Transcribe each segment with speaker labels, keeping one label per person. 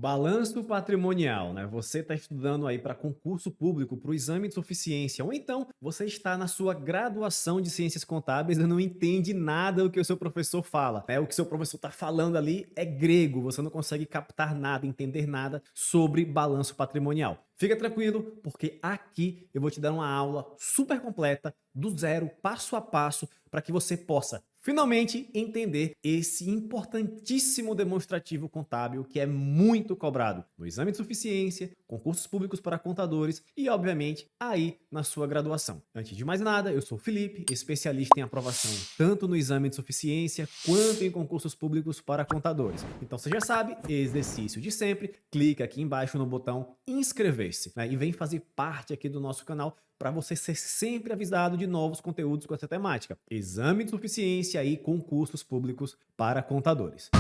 Speaker 1: Balanço patrimonial, né? Você está estudando aí para concurso público, para o exame de suficiência, ou então você está na sua graduação de ciências contábeis e não entende nada do que o seu professor fala, né? O que o seu professor está falando ali é grego, você não consegue captar nada, entender nada sobre balanço patrimonial. Fica tranquilo, porque aqui eu vou te dar uma aula super completa, do zero, passo a passo, para que você possa finalmente entender esse importantíssimo demonstrativo contábil que é muito cobrado no exame de suficiência, concursos públicos para contadores e, obviamente, aí na sua graduação. Antes de mais nada, eu sou o Felipe, especialista em aprovação tanto no exame de suficiência quanto em concursos públicos para contadores. Então você já sabe, exercício de sempre, clica aqui embaixo no botão inscrever-se, né, e vem fazer parte aqui do nosso canal para você ser sempre avisado de novos conteúdos com essa temática. Exame de suficiência e concursos públicos para contadores.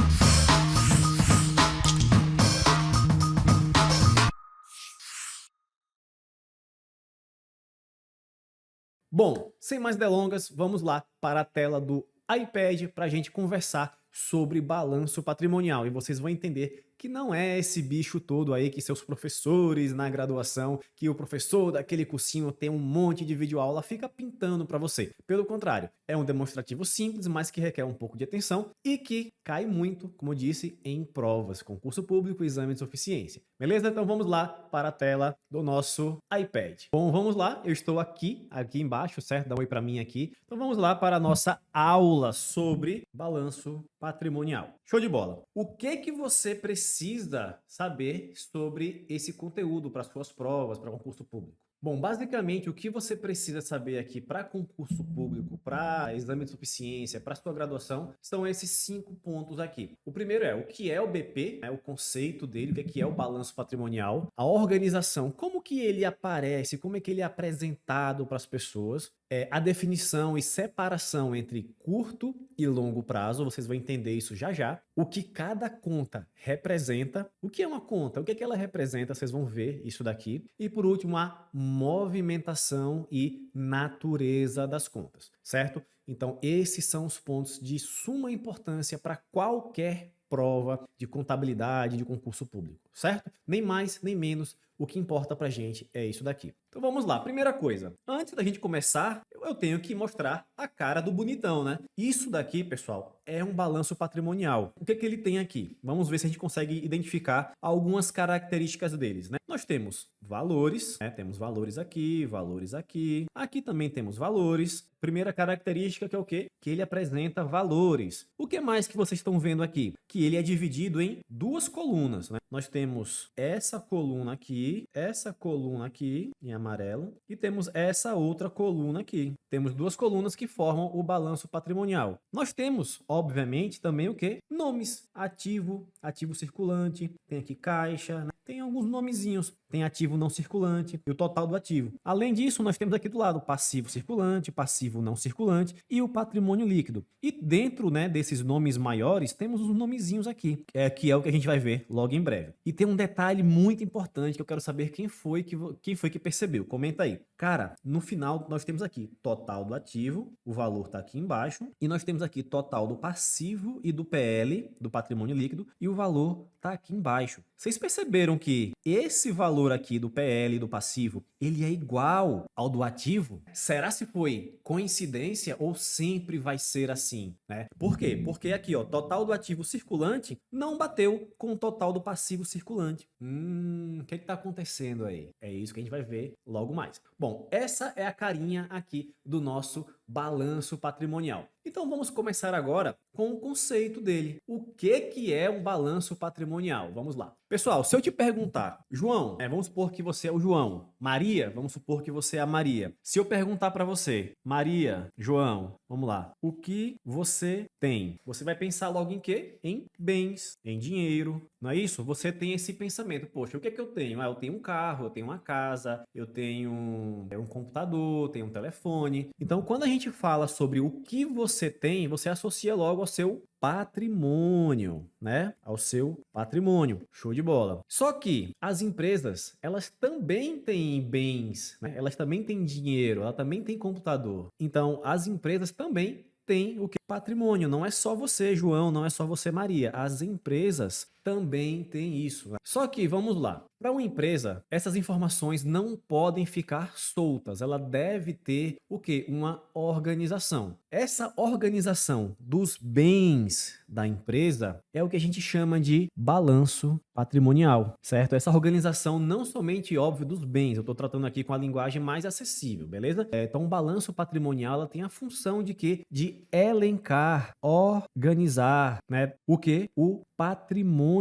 Speaker 1: Bom, sem mais delongas, vamos lá para a tela do iPad para a gente conversar sobre balanço patrimonial. E vocês vão entender que não é esse bicho todo aí que seus professores na graduação, que o professor daquele cursinho tem um monte de videoaula, fica pintando para você. Pelo contrário, é um demonstrativo simples, mas que requer um pouco de atenção e que cai muito, como eu disse, em provas, concurso público e exame de suficiência. Beleza? Então vamos lá para a tela do nosso iPad. Bom, vamos lá, eu estou aqui embaixo, certo? Dá um oi para mim aqui. Então vamos lá para a nossa aula sobre balanço patrimonial. Show de bola. O que você precisa saber sobre esse conteúdo para suas provas, para concurso público? Bom, basicamente, o que você precisa saber aqui para concurso público, para exame de suficiência, para sua graduação, são esses 5 pontos aqui. O primeiro é o que é o BP, né, o conceito dele, o que é o balanço patrimonial, a organização, como que ele aparece, como é que ele é apresentado para as pessoas, a definição e separação entre curto e longo prazo, vocês vão entender isso já já. O que cada conta representa, o que é uma conta, o que é que ela representa, vocês vão ver isso daqui. E por último, a movimentação e natureza das contas, certo? Então esses são os pontos de suma importância para qualquer prova de contabilidade de concurso público, certo? Nem mais, nem menos. O que importa pra gente é isso daqui. Então vamos lá. Primeira coisa, antes da gente começar, eu tenho que mostrar a cara do bonitão, né? Isso daqui, pessoal, é um balanço patrimonial. O que que ele tem aqui? Vamos ver se a gente consegue identificar algumas características deles, né? Nós temos valores, né? Temos valores aqui, valores aqui. Aqui também temos valores. Primeira característica que é o quê? Que ele apresenta valores. O que mais que vocês estão vendo aqui? Que ele é dividido em duas colunas, né? Nós temos essa coluna aqui em amarelo e temos essa outra coluna aqui. Temos duas colunas que formam o balanço patrimonial. Nós temos, obviamente, também o quê? Nomes. Ativo, ativo circulante, tem aqui caixa, né? Tem alguns nomezinhos. Tem ativo não circulante e o total do ativo. Além disso, nós temos aqui do lado passivo circulante, passivo não circulante e o patrimônio líquido. E dentro, né, desses nomes maiores, temos os nomezinhos aqui, que é o que a gente vai ver logo em breve. E tem um detalhe muito importante que eu quero saber quem foi que percebeu. Comenta aí. Cara, no final nós temos aqui total do ativo, o valor está aqui embaixo, e nós temos aqui total do passivo e do PL, do patrimônio líquido, e o valor está aqui embaixo. Vocês perceberam que esse valor aqui do PL e do passivo, ele é igual ao do ativo? Será se foi coincidência ou sempre vai ser assim, né? Por quê? Porque aqui, ó, total do ativo circulante não bateu com o total do passivo circulante. O que está acontecendo aí? É isso que a gente vai ver logo mais. Bom, essa é a carinha aqui do nosso balanço patrimonial. Então vamos começar agora com o conceito dele. O que é um balanço patrimonial? Vamos lá. Pessoal, se eu te perguntar, João, vamos supor que você é o João. Maria, vamos supor que você é a Maria. Se eu perguntar para você, Maria, João, vamos lá. O que você tem? Você vai pensar logo em quê? Em bens, em dinheiro, não é isso? Você tem esse pensamento, poxa, o que é que eu tenho? Eu tenho um carro, eu tenho uma casa, eu tenho um computador, tenho um telefone. Então, quando a gente fala sobre o que você tem, você associa logo ao seu patrimônio, né? Ao seu patrimônio. Show de bola. Só que as empresas, elas também têm bens, né? Elas também têm dinheiro, elas também têm computador. Então, as empresas também têm o que? patrimônio. Não é só você, João, não é só você, Maria. As empresas também têm isso, né? Só que, vamos lá, para uma empresa, essas informações não podem ficar soltas. Ela deve ter o quê? Uma organização. Essa organização dos bens da empresa é o que a gente chama de balanço patrimonial, certo? Essa organização não somente, óbvio, dos bens, eu estou tratando aqui com a linguagem mais acessível, beleza? Então, o balanço patrimonial ela tem a função de quê? De elencar, organizar, né? O quê? O patrimônio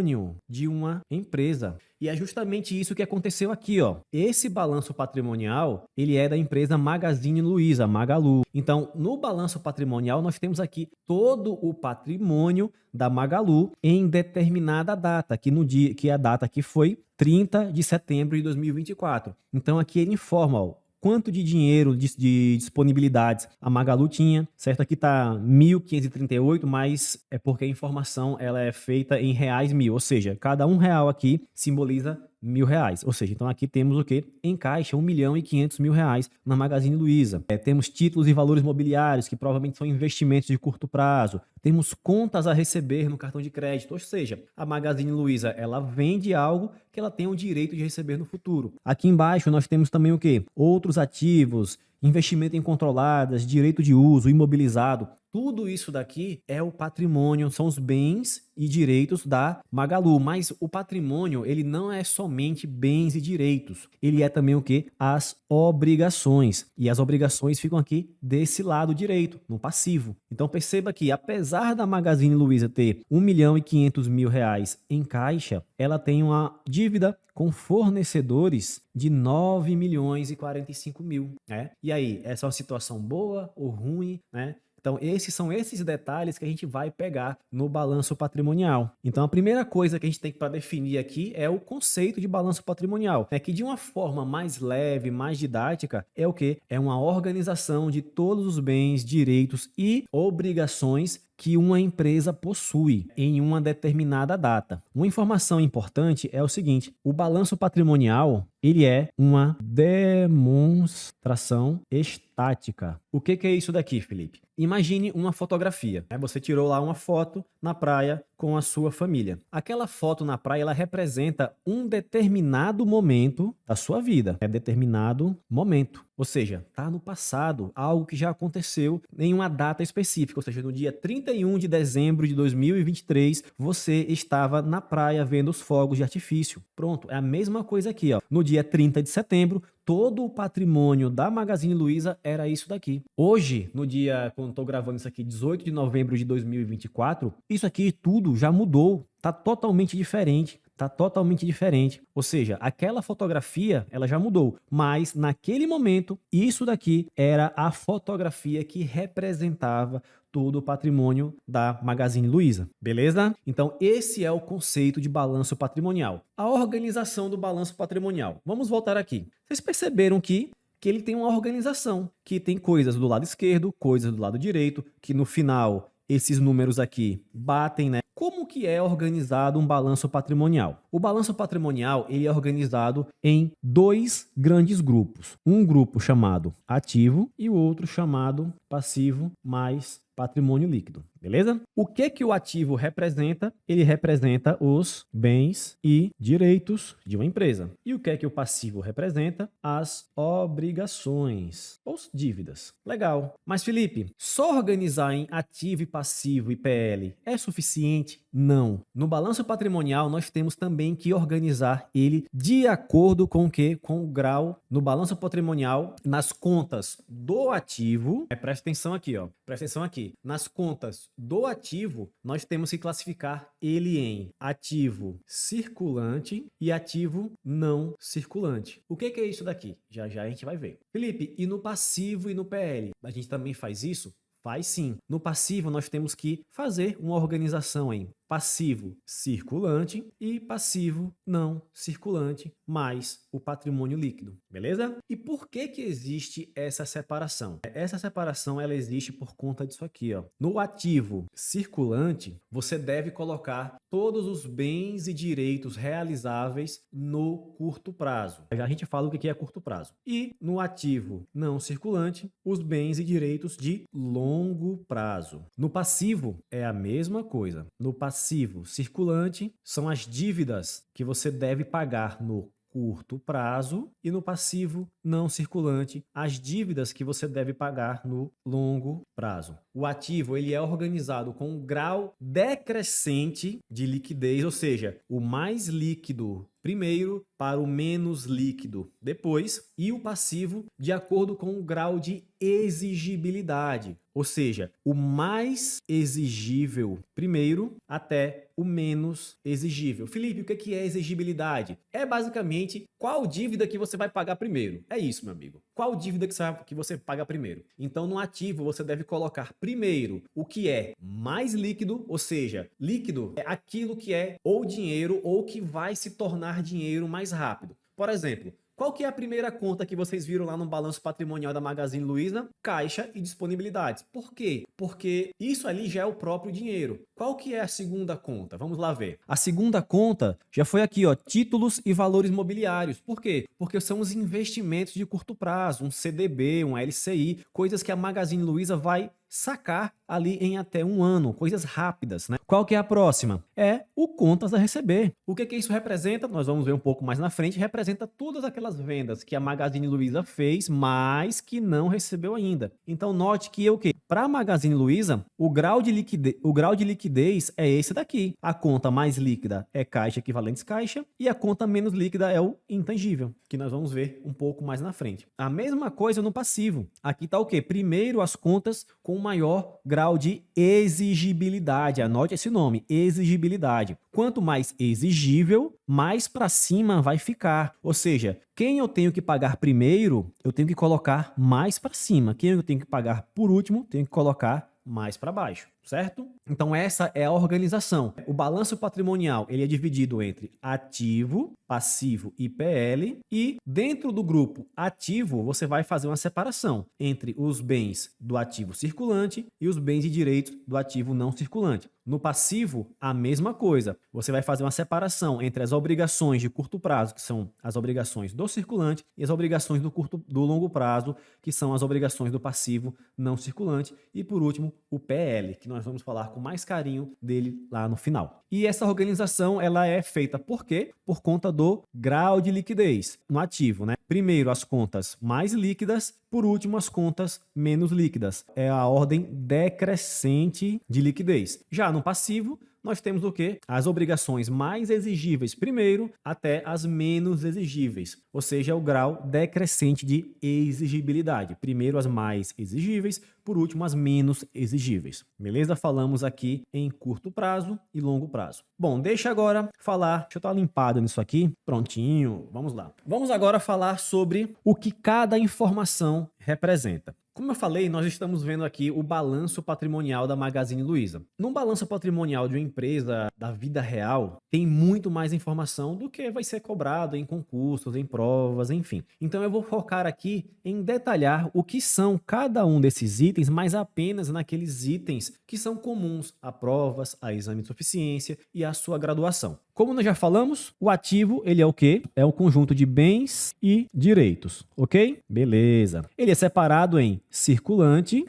Speaker 1: de uma empresa. E é justamente isso que aconteceu aqui, ó. Esse balanço patrimonial, ele é da empresa Magazine Luiza, Magalu. Então, no balanço patrimonial, nós temos aqui todo o patrimônio da Magalu em determinada data, que a data aqui foi 30 de setembro de 2024. Então, aqui ele informa, ó, quanto de dinheiro de disponibilidades a Magalu tinha, certo? Aqui está 1.538, mas é porque a informação ela é feita em reais mil, ou seja, cada R$ 1 aqui simboliza R$ 1.000. Ou seja, então aqui temos o quê? Em caixa, R$ 1.500.000 na Magazine Luiza. Temos títulos e valores mobiliários, que provavelmente são investimentos de curto prazo. Temos contas a receber no cartão de crédito, ou seja, a Magazine Luiza ela vende algo que ela tem o direito de receber no futuro. Aqui embaixo nós temos também o quê? Outros ativos, investimento em controladas, direito de uso, imobilizado. Tudo isso daqui é o patrimônio, são os bens e direitos da Magalu. Mas o patrimônio, ele não é somente bens e direitos. Ele é também o quê? As obrigações. E as obrigações ficam aqui desse lado direito, no passivo. Então perceba que, apesar da Magazine Luiza ter R$ 1.500.000 em caixa, ela tem uma dívida com fornecedores de 9.045.000, né? E aí, essa é uma situação boa ou ruim, né? Então, são esses detalhes que a gente vai pegar no balanço patrimonial. Então, a primeira coisa que a gente tem para definir aqui é o conceito de balanço patrimonial, né? Que de uma forma mais leve, mais didática, é o quê? É uma organização de todos os bens, direitos e obrigações que uma empresa possui em uma determinada data. Uma informação importante é o seguinte: o balanço patrimonial ele é uma demonstração estática. O que é isso daqui, Felipe? Imagine uma fotografia. Você tirou lá uma foto na praia com a sua família. Aquela foto na praia ela representa um determinado momento da sua vida. É determinado momento. Ou seja, está no passado, algo que já aconteceu em uma data específica. Ou seja, no dia 31 de dezembro de 2023, você estava na praia vendo os fogos de artifício. Pronto, é a mesma coisa aqui, ó. No dia 30 de setembro, todo o patrimônio da Magazine Luiza era isso daqui. Hoje, no dia, quando estou gravando isso aqui, 18 de novembro de 2024, isso aqui tudo já mudou. Está totalmente diferente. Está totalmente diferente. Ou seja, aquela fotografia, ela já mudou. Mas, naquele momento, isso daqui era a fotografia que representava todo o patrimônio da Magazine Luiza. Beleza? Então, esse é o conceito de balanço patrimonial. A organização do balanço patrimonial. Vamos voltar aqui. Vocês perceberam que ele tem uma organização, que tem coisas do lado esquerdo, coisas do lado direito, que no final esses números aqui batem, né? Como que é organizado um balanço patrimonial? O balanço patrimonial ele é organizado em dois grandes grupos. Um grupo chamado ativo e o outro chamado passivo mais patrimônio líquido. Beleza? O que o ativo representa? Ele representa os bens e direitos de uma empresa. E o que o passivo representa? As obrigações ou dívidas. Legal. Mas, Felipe, só organizar em ativo e passivo e PL é suficiente? Não. No balanço patrimonial, nós temos também que organizar ele de acordo com o quê? Com o grau no balanço patrimonial, nas contas do ativo. Presta atenção aqui, ó. Presta atenção aqui. Nas contas do ativo, nós temos que classificar ele em ativo circulante e ativo não circulante. O que é isso daqui? Já já a gente vai ver. Felipe, e no passivo e no PL? A gente também faz isso? Faz sim. No passivo, nós temos que fazer uma organização em passivo circulante e passivo não circulante, mais o patrimônio líquido, beleza? E por que que existe essa separação? Essa separação ela existe por conta disso aqui, ó. No ativo circulante, você deve colocar todos os bens e direitos realizáveis no curto prazo. Já a gente fala o que é curto prazo. E no ativo não circulante, os bens e direitos de longo prazo. No passivo é a mesma coisa. No passivo circulante são as dívidas que você deve pagar no curto prazo e no passivo não circulante, as dívidas que você deve pagar no longo prazo. O ativo ele é organizado com um grau decrescente de liquidez, ou seja, o mais líquido primeiro para o menos líquido depois, e o passivo de acordo com o grau de exigibilidade, ou seja, o mais exigível primeiro até o menos exigível. Felipe, o que é exigibilidade? É basicamente qual dívida que você vai pagar primeiro. É isso, meu amigo. Qual dívida que você paga primeiro? Então, no ativo, você deve colocar primeiro o que é mais líquido, ou seja, líquido é aquilo que é ou dinheiro ou que vai se tornar dinheiro mais rápido. Por exemplo, qual que é a primeira conta que vocês viram lá no balanço patrimonial da Magazine Luiza? Caixa e disponibilidades. Por quê? Porque isso ali já é o próprio dinheiro. Qual que é a segunda conta? Vamos lá ver. A segunda conta já foi aqui, ó, títulos e valores mobiliários. Por quê? Porque são os investimentos de curto prazo, um CDB, um LCI, coisas que a Magazine Luiza vai sacar ali em até um ano, coisas rápidas, né? Qual que é a próxima? É o contas a receber. O que que isso representa? Nós vamos ver um pouco mais na frente. Representa todas aquelas vendas que a Magazine Luiza fez, mas que não recebeu ainda. Então note que o quê? Para a Magazine Luiza, o grau de liquidez é esse daqui. A conta mais líquida é caixa equivalentes caixa e a conta menos líquida é o intangível, que nós vamos ver um pouco mais na frente. A mesma coisa no passivo. Aqui está o quê? Primeiro as contas com maior grau de exigibilidade. Anote esse nome, exigibilidade. Quanto mais exigível, mais para cima vai ficar. Ou seja, quem eu tenho que pagar primeiro, eu tenho que colocar mais para cima. Quem eu tenho que pagar por último, tenho que colocar mais para baixo, certo? Então essa é a organização. O balanço patrimonial ele é dividido entre ativo, passivo e PL, e dentro do grupo ativo você vai fazer uma separação entre os bens do ativo circulante e os bens e direitos do ativo não circulante. No passivo, a mesma coisa. Você vai fazer uma separação entre as obrigações de curto prazo, que são as obrigações do circulante, e as obrigações do longo prazo, que são as obrigações do passivo não circulante. E por último, o PL, que nós vamos falar com mais carinho dele lá no final. E essa organização ela é feita por quê? Por conta do grau de liquidez no ativo, né? Primeiro as contas mais líquidas, por último as contas menos líquidas. É a ordem decrescente de liquidez. Já no passivo, nós temos o quê? As obrigações mais exigíveis primeiro até as menos exigíveis, ou seja, o grau decrescente de exigibilidade. Primeiro as mais exigíveis, por último as menos exigíveis. Beleza? Falamos aqui em curto prazo e longo prazo. Bom, deixa agora falar, deixa eu estar limpado nisso aqui, prontinho, vamos lá. Vamos agora falar sobre o que cada informação representa. Como eu falei, nós estamos vendo aqui o balanço patrimonial da Magazine Luiza. No balanço patrimonial de uma empresa da vida real, tem muito mais informação do que vai ser cobrado em concursos, em provas, enfim. Então eu vou focar aqui em detalhar o que são cada um desses itens, mas apenas naqueles itens que são comuns a provas, a exame de suficiência e a sua graduação. Como nós já falamos, o ativo, ele é o quê? É um conjunto de bens e direitos, ok? Beleza. Ele é separado em circulante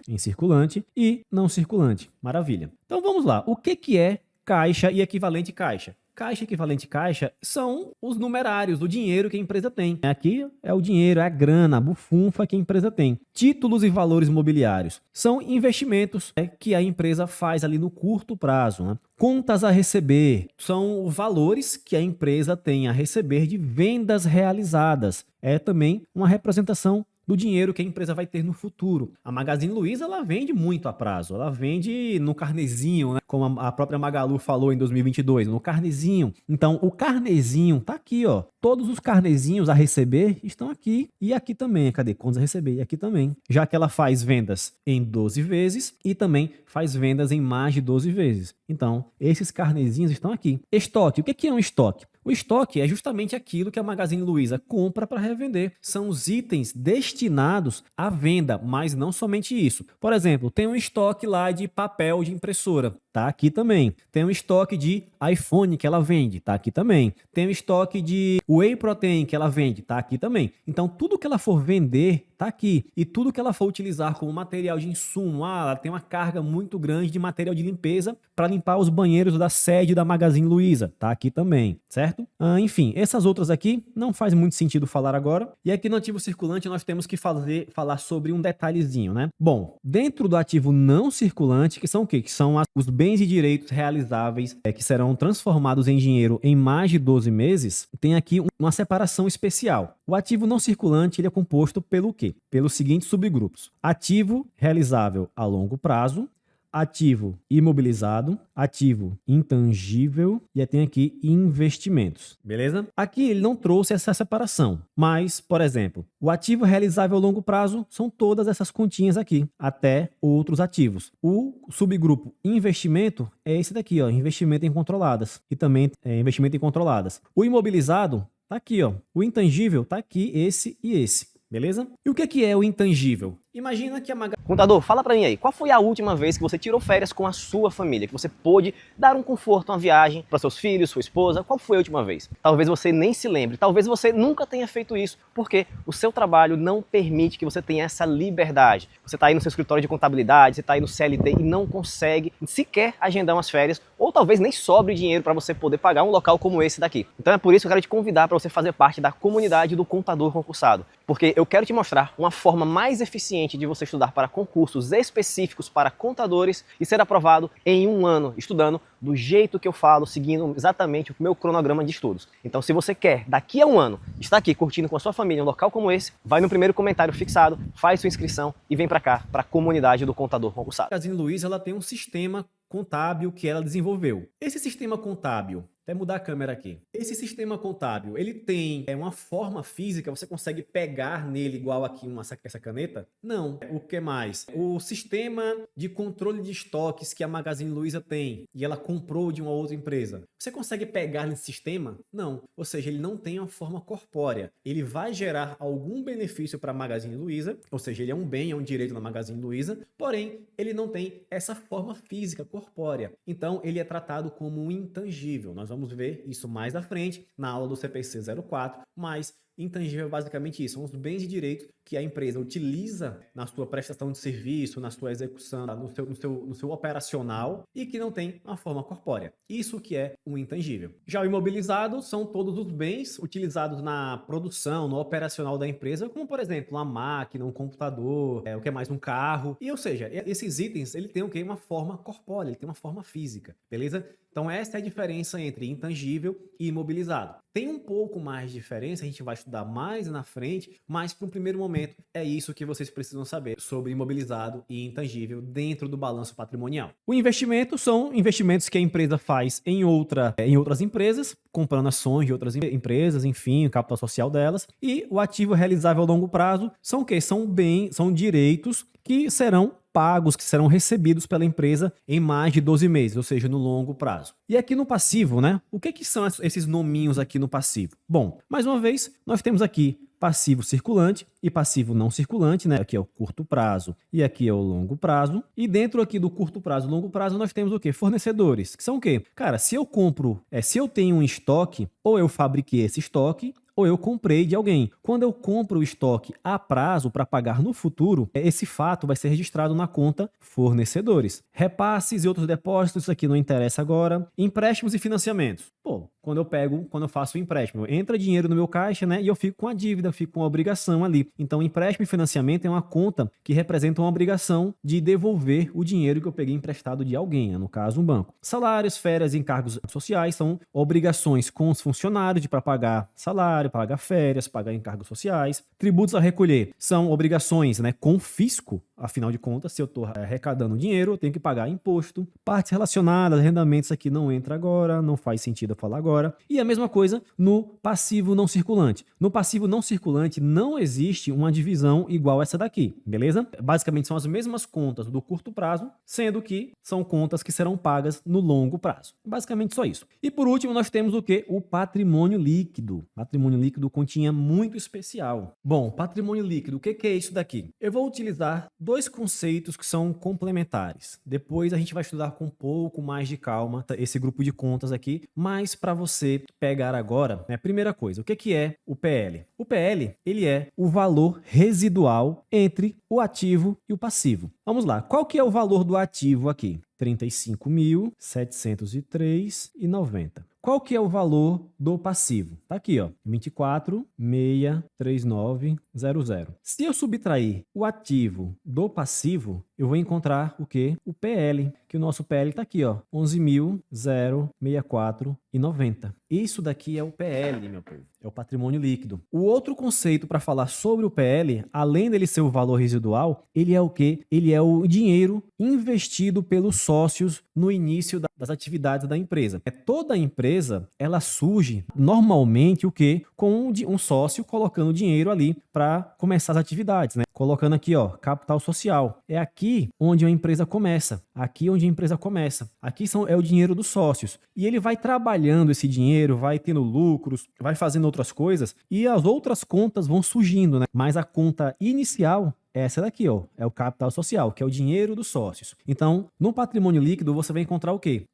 Speaker 1: e não circulante. Maravilha. Então vamos lá. O que é caixa e equivalente caixa? Caixa e equivalente caixa são os numerários, o dinheiro que a empresa tem. Aqui é o dinheiro, é a grana, a bufunfa que a empresa tem. Títulos e valores mobiliários são investimentos que a empresa faz ali no curto prazo, né? Contas a receber são valores que a empresa tem a receber de vendas realizadas. É também uma representação do dinheiro que a empresa vai ter no futuro. A Magazine Luiza, ela vende muito a prazo, ela vende no carnezinho, né? Como a própria Magalu falou em 2022, no carnezinho. Então, o carnezinho tá aqui, ó. Todos os carnezinhos a receber estão aqui e aqui também. Cadê? Contas a receber e aqui também. Já que ela faz vendas em 12 vezes e também faz vendas em mais de 12 vezes. Então, esses carnezinhos estão aqui. Estoque. O que é um estoque? O estoque é justamente aquilo que a Magazine Luiza compra para revender. São os itens destinados à venda, mas não somente isso. Por exemplo, tem um estoque lá de papel de impressora, tá aqui também. Tem um estoque de iPhone que ela vende, tá aqui também. Tem um estoque de Whey Protein que ela vende, tá aqui também. Então, tudo que ela for vender, tá aqui. E tudo que ela for utilizar como material de insumo, ela tem uma carga muito grande de material de limpeza para limpar os banheiros da sede da Magazine Luiza, tá aqui também, certo? Enfim, essas outras aqui não faz muito sentido falar agora. E aqui no ativo circulante nós temos que falar sobre um detalhezinho, né? Bom, dentro do ativo não circulante, que são o quê? Que são os bens e direitos realizáveis que serão transformados em dinheiro em mais de 12 meses, tem aqui uma separação especial. O ativo não circulante ele é composto pelo quê? Pelos seguintes subgrupos: ativo realizável a longo prazo, ativo imobilizado, ativo intangível e tem aqui investimentos, beleza? Aqui ele não trouxe essa separação, mas, por exemplo, o ativo realizável a longo prazo são todas essas continhas aqui, até outros ativos. O subgrupo investimento é esse daqui, ó, investimento em controladas e também investimento em controladas. O imobilizado tá aqui, ó. O intangível tá aqui, esse e esse. Beleza? E o que é o intangível? Imagina que a
Speaker 2: Contador, fala pra mim aí, qual foi a última vez que você tirou férias com a sua família? Que você pôde dar um conforto, uma viagem para seus filhos, sua esposa? Qual foi a última vez? Talvez você nem se lembre, talvez você nunca tenha feito isso, porque o seu trabalho não permite que você tenha essa liberdade. Você tá aí no seu escritório de contabilidade, você tá aí no CLT e não consegue sequer agendar umas férias, ou talvez nem sobre dinheiro para você poder pagar um local como esse daqui. Então é por isso que eu quero te convidar para você fazer parte da comunidade do Contador Concursado, porque eu quero te mostrar uma forma mais eficiente de você estudar para concursos específicos para contadores e ser aprovado em um ano, estudando do jeito que eu falo, seguindo exatamente o meu cronograma de estudos. Então, se você quer, daqui a um ano, estar aqui curtindo com a sua família um local como esse, vai no primeiro comentário fixado, faz sua inscrição e vem para cá, para a comunidade do Contador Concursado.
Speaker 1: A Magazine Luiza ela tem um sistema contábil que ela desenvolveu. Esse sistema contábil, até mudar a câmera aqui. Esse sistema contábil, ele tem uma forma física, você consegue pegar nele igual aqui essa caneta? Não. O que mais? O sistema de controle de estoques que a Magazine Luiza tem e ela comprou de uma outra empresa. Você consegue pegar nesse sistema? Não. Ou seja, ele não tem uma forma corpórea. Ele vai gerar algum benefício para a Magazine Luiza, ou seja, ele é um bem, é um direito da Magazine Luiza, porém, ele não tem essa forma física corpórea. Então, ele é tratado como um intangível. Nós vamos ver isso mais à frente na aula do CPC 04, mas intangível é basicamente isso, são os bens e direitos que a empresa utiliza na sua prestação de serviço, na sua execução, no seu operacional e que não tem uma forma corpórea. Isso que é um intangível. Já o imobilizado são todos os bens utilizados na produção, no operacional da empresa, como por exemplo, uma máquina, um computador, o que é mais um carro. E ou seja, esses itens, ele tem o quê? Uma forma corpórea, ele tem uma forma física, beleza? Então essa é a diferença entre intangível e imobilizado. Tem um pouco mais de diferença, a gente vai estudar mais na frente, mas para um primeiro momento é isso que vocês precisam saber sobre imobilizado e intangível dentro do balanço patrimonial. O investimento são investimentos que a empresa faz em outras empresas, comprando ações de outras empresas, enfim, o capital social delas. E o ativo realizável a longo prazo são o quê? São direitos que serão pagos, que serão recebidos pela empresa em mais de 12 meses, ou seja, no longo prazo. E aqui no passivo, né? O que são esses nominhos aqui no passivo? Bom, mais uma vez, nós temos aqui passivo circulante e passivo não circulante, né? Aqui é o curto prazo e aqui é o longo prazo. E dentro aqui do curto prazo e longo prazo, nós temos o quê? Fornecedores, que são o quê? Cara, se eu tenho um estoque, ou eu fabriquei esse estoque, ou eu comprei de alguém. Quando eu compro o estoque a prazo para pagar no futuro, esse fato vai ser registrado na conta fornecedores. Repasses e outros depósitos, isso aqui não interessa agora. Empréstimos e financiamentos. Pô, quando eu faço o empréstimo, entra dinheiro no meu caixa, né? E eu fico com a dívida, fico com a obrigação ali. Então, empréstimo e financiamento é uma conta que representa uma obrigação de devolver o dinheiro que eu peguei emprestado de alguém, no caso, um banco. Salários, férias e encargos sociais são obrigações com os funcionários para pagar salário, pagar férias, pagar encargos sociais. Tributos a recolher são obrigações, né, com fisco. Afinal de contas, se eu estou arrecadando dinheiro, eu tenho que pagar imposto. Partes relacionadas, arrendamentos aqui não entra agora, não faz sentido eu falar agora. agora. E a mesma coisa no passivo não circulante. No passivo não circulante não existe uma divisão igual essa daqui, beleza? Basicamente são as mesmas contas do curto prazo, sendo que são contas que serão pagas no longo prazo. Basicamente só isso. E por último nós temos o que? O patrimônio líquido. Patrimônio líquido continha muito especial. Bom, patrimônio líquido, o que é isso daqui? Eu vou utilizar dois conceitos que são complementares. Depois a gente vai estudar com um pouco mais de calma esse grupo de contas aqui, mas para você pegar agora, né, primeira coisa, o que é o PL? O PL, ele é o valor residual entre o ativo e o passivo. Vamos lá, qual que é o valor do ativo aqui? R$ 35.703,90. Qual que é o valor do passivo? Tá aqui, ó, 24.639,00. Se eu subtrair o ativo do passivo, eu vou encontrar o quê? O PL, que o nosso PL tá aqui, ó, 11.064,90. Isso daqui é o PL, meu povo. É o patrimônio líquido. O outro conceito para falar sobre o PL, além dele ser o valor residual, ele é o quê? Ele é o dinheiro investido pelos sócios no início das atividades da empresa. Toda empresa, ela surge normalmente o quê? Com um sócio colocando dinheiro ali para começar as atividades, né? Colocando aqui, ó, capital social. É aqui onde a empresa começa. Aqui onde a empresa começa. Aqui é o dinheiro dos sócios. E ele vai trabalhando esse dinheiro, vai tendo lucros, vai fazendo outras coisas e as outras contas vão surgindo, né? Mas a conta inicial é essa daqui, ó, é o capital social, que é o dinheiro dos sócios. Então, no patrimônio líquido, você vai encontrar o quê?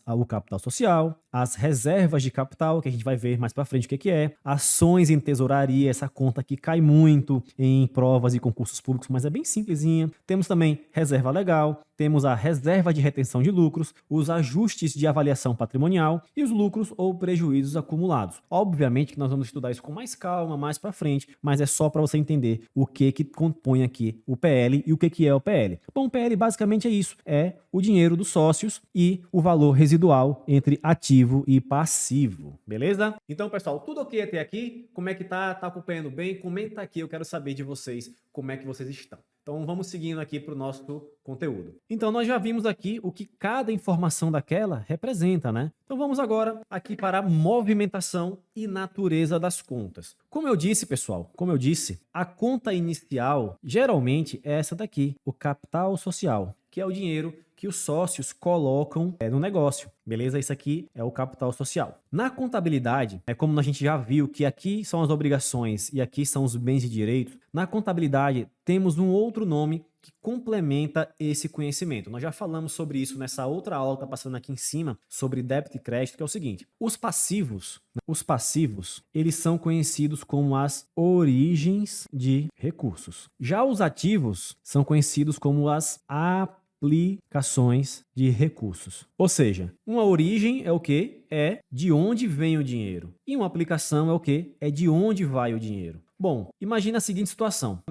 Speaker 1: O capital social, as reservas de capital, que a gente vai ver mais para frente o que é, ações em tesouraria, essa conta que cai muito em provas e concursos públicos, mas é bem simplesinha. Temos também reserva legal, temos a reserva de retenção de lucros, os ajustes de avaliação patrimonial e os lucros ou prejuízos acumulados. Obviamente que nós vamos estudar isso com mais calma, mais para frente, mas é só para você entender o que compõe aqui o PL e o que é o PL. Bom, o PL basicamente é isso, é o dinheiro dos sócios e o valor residual entre ativo e passivo, beleza? Então, pessoal, tudo ok até aqui? Como é que tá? Tá acompanhando bem? Comenta aqui, eu quero saber de vocês como é que vocês estão. Então vamos seguindo aqui para o nosso conteúdo. Então nós já vimos aqui o que cada informação daquela representa, né? Então vamos agora aqui para a movimentação e natureza das contas. Como eu disse, pessoal, a conta inicial geralmente é essa daqui, o capital social, que é o dinheiro que os sócios colocam no negócio, beleza? Isso aqui é o capital social. Na contabilidade, como a gente já viu que aqui são as obrigações e aqui são os bens e direitos, na contabilidade temos um outro nome que complementa esse conhecimento. Nós já falamos sobre isso nessa outra aula que está passando aqui em cima, sobre débito e crédito, que é o seguinte: os passivos, eles são conhecidos como as origens de recursos. Já os ativos são conhecidos como as aplicações de recursos. Ou seja, uma origem é o quê? É de onde vem o dinheiro. E uma aplicação é o quê? É de onde vai o dinheiro. Bom, imagina a seguinte situação.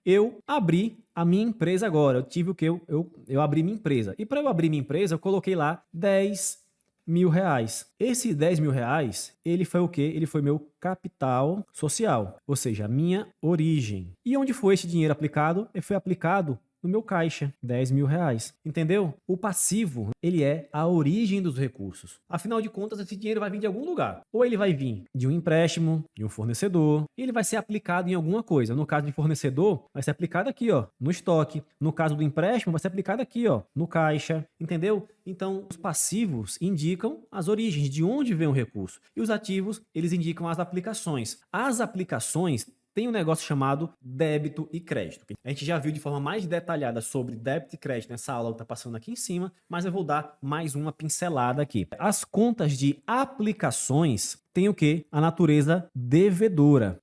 Speaker 1: Eu abri a minha empresa agora. Eu tive o quê? Eu abri minha empresa. E para eu abrir minha empresa, eu coloquei lá R$10.000. Esse R$10.000, ele foi o quê? Ele foi meu capital social, ou seja, a minha origem. E onde foi esse dinheiro aplicado? Ele foi aplicado no meu caixa, R$10.000. Entendeu? O passivo, ele é a origem dos recursos. Afinal de contas, esse dinheiro vai vir de algum lugar. Ou ele vai vir de um empréstimo, de um fornecedor, e ele vai ser aplicado em alguma coisa. No caso de fornecedor, vai ser aplicado aqui, ó, no estoque. No caso do empréstimo, vai ser aplicado aqui, ó, no caixa. Entendeu? Então, os passivos indicam as origens, de onde vem o recurso. E os ativos, eles indicam as aplicações. As aplicações tem um negócio chamado débito e crédito. A gente já viu de forma mais detalhada sobre débito e crédito nessa aula que está passando aqui em cima, mas eu vou dar mais uma pincelada aqui. As contas de aplicações têm o quê? A natureza devedora,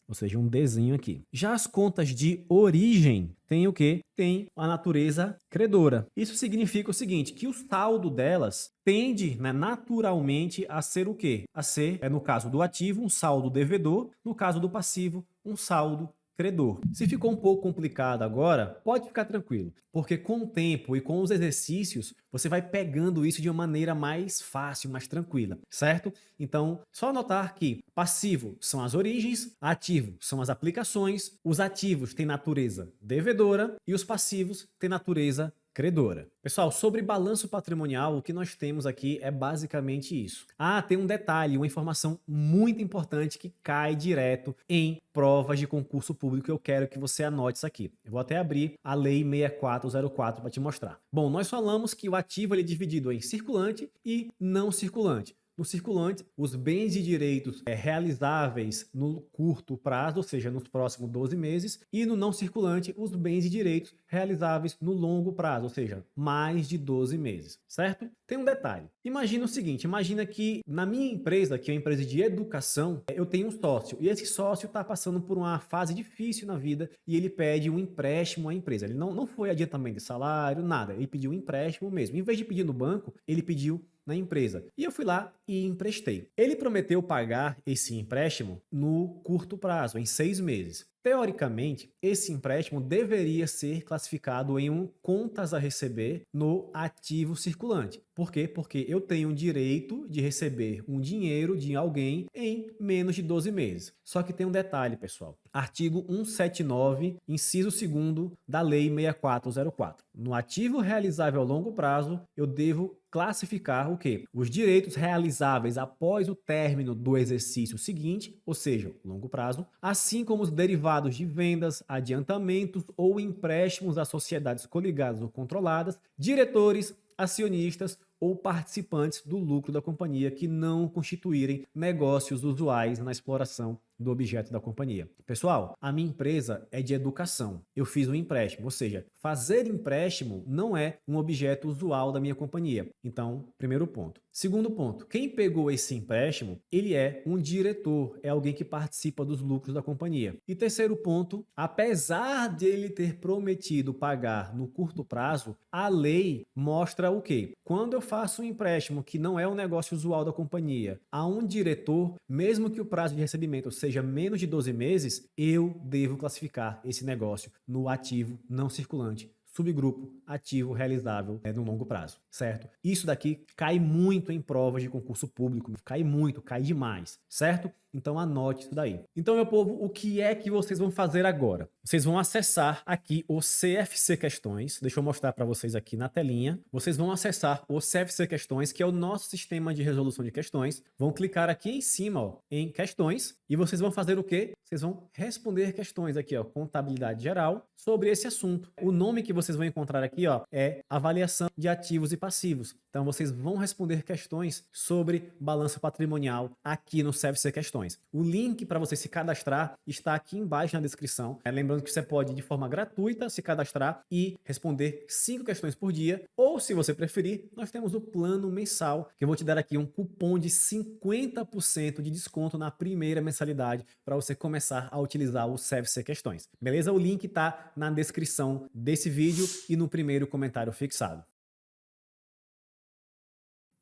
Speaker 1: ou seja, um Dzinho aqui. Já as contas de origem têm o quê? Tem a natureza credora. Isso significa o seguinte, que o saldo delas tende, né, naturalmente a ser o quê? A ser, no caso do ativo, um saldo devedor, no caso do passivo, um saldo credor. Se ficou um pouco complicado agora, pode ficar tranquilo, porque com o tempo e com os exercícios, você vai pegando isso de uma maneira mais fácil, mais tranquila, certo? Então, só notar que passivo são as origens, ativo são as aplicações, os ativos têm natureza devedora e os passivos têm natureza credora. Pessoal, sobre balanço patrimonial, o que nós temos aqui é basicamente isso. Ah, tem um detalhe, uma informação muito importante que cai direto em provas de concurso público. Eu quero que você anote isso aqui. Eu vou até abrir a Lei 6404 para te mostrar. Bom, nós falamos que o ativo ele é dividido em circulante e não circulante. No circulante, os bens e direitos realizáveis no curto prazo, ou seja, nos próximos 12 meses, e no não circulante, os bens e direitos realizáveis no longo prazo, ou seja, mais de 12 meses, certo? Tem um detalhe. Imagina o seguinte, imagina que na minha empresa, que é uma empresa de educação, eu tenho um sócio, e esse sócio está passando por uma fase difícil na vida e ele pede um empréstimo à empresa. Ele não foi adiantamento de salário, nada, ele pediu um empréstimo mesmo. Em vez de pedir no banco, ele pediu na empresa. E eu fui lá e emprestei. Ele prometeu pagar esse empréstimo no curto prazo, em 6 meses. Teoricamente, esse empréstimo deveria ser classificado em um contas a receber no ativo circulante. Por quê? Porque eu tenho o direito de receber um dinheiro de alguém em menos de 12 meses. Só que tem um detalhe, pessoal. Artigo 179, inciso 2º da Lei 6404. No ativo realizável a longo prazo, eu devo classificar o quê? Os direitos realizáveis após o término do exercício seguinte, ou seja, longo prazo, assim como os derivados de vendas, adiantamentos ou empréstimos a sociedades coligadas ou controladas, diretores, acionistas ou participantes do lucro da companhia que não constituírem negócios usuais na exploração do objeto da companhia. Pessoal, a minha empresa é de educação. Eu fiz um empréstimo, ou seja, fazer empréstimo não é um objeto usual da minha companhia. Então, primeiro ponto. Segundo ponto, quem pegou esse empréstimo, ele é um diretor, é alguém que participa dos lucros da companhia. E terceiro ponto, apesar de ele ter prometido pagar no curto prazo, a lei mostra o quê? Quando eu faço um empréstimo que não é um negócio usual da companhia a um diretor, mesmo que o prazo de recebimento seja menos de 12 meses, eu devo classificar esse negócio no ativo não circulante, subgrupo ativo realizável no longo prazo, certo? Isso daqui cai muito em provas de concurso público, cai muito, cai demais, certo? Então anote isso daí. Então, meu povo, o que é que vocês vão fazer agora? Vocês vão acessar aqui o CFC Questões. Deixa eu mostrar para vocês aqui na telinha. Vocês vão acessar o CFC Questões, que é o nosso sistema de resolução de questões. Vão clicar aqui em cima, ó, em questões, e vocês vão fazer o quê? Vocês vão responder questões aqui, ó, contabilidade geral, sobre esse assunto. O nome que vocês vão encontrar aqui, ó, é avaliação de ativos e passivos. Então, vocês vão responder questões sobre balança patrimonial aqui no CFC Questões. O link para você se cadastrar está aqui embaixo na descrição. Lembrando que você pode, de forma gratuita, se cadastrar e responder 5 questões por dia. Ou, se você preferir, nós temos o plano mensal, que eu vou te dar aqui um cupom de 50% de desconto na primeira mensalidade para você começar a utilizar o CFC Questões. Beleza? O link está na descrição desse vídeo e no primeiro comentário fixado.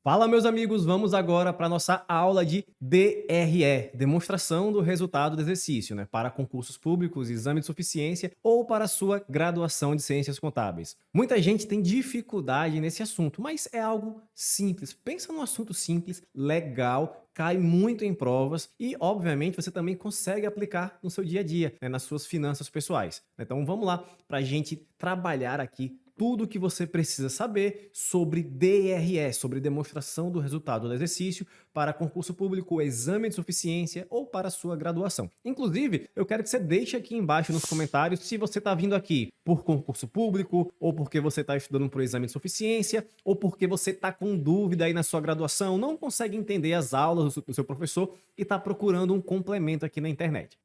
Speaker 1: Fala, meus amigos, vamos agora para a nossa aula de DRE, demonstração do resultado do exercício, para concursos públicos, exame de suficiência ou para a sua graduação de ciências contábeis. Muita gente tem dificuldade nesse assunto, mas é algo simples. Pensa num assunto simples, legal, cai muito em provas e, obviamente, você também consegue aplicar no seu dia a dia, nas suas finanças pessoais. Então, vamos lá para a gente trabalhar aqui tudo o que você precisa saber sobre DRE, sobre demonstração do resultado do exercício para concurso público, exame de suficiência ou para sua graduação. Inclusive, eu quero que você deixe aqui embaixo nos comentários se você está vindo aqui por concurso público, ou porque você está estudando para o exame de suficiência, ou porque você está com dúvida aí na sua graduação, não consegue entender as aulas do seu professor e está procurando um complemento aqui na internet.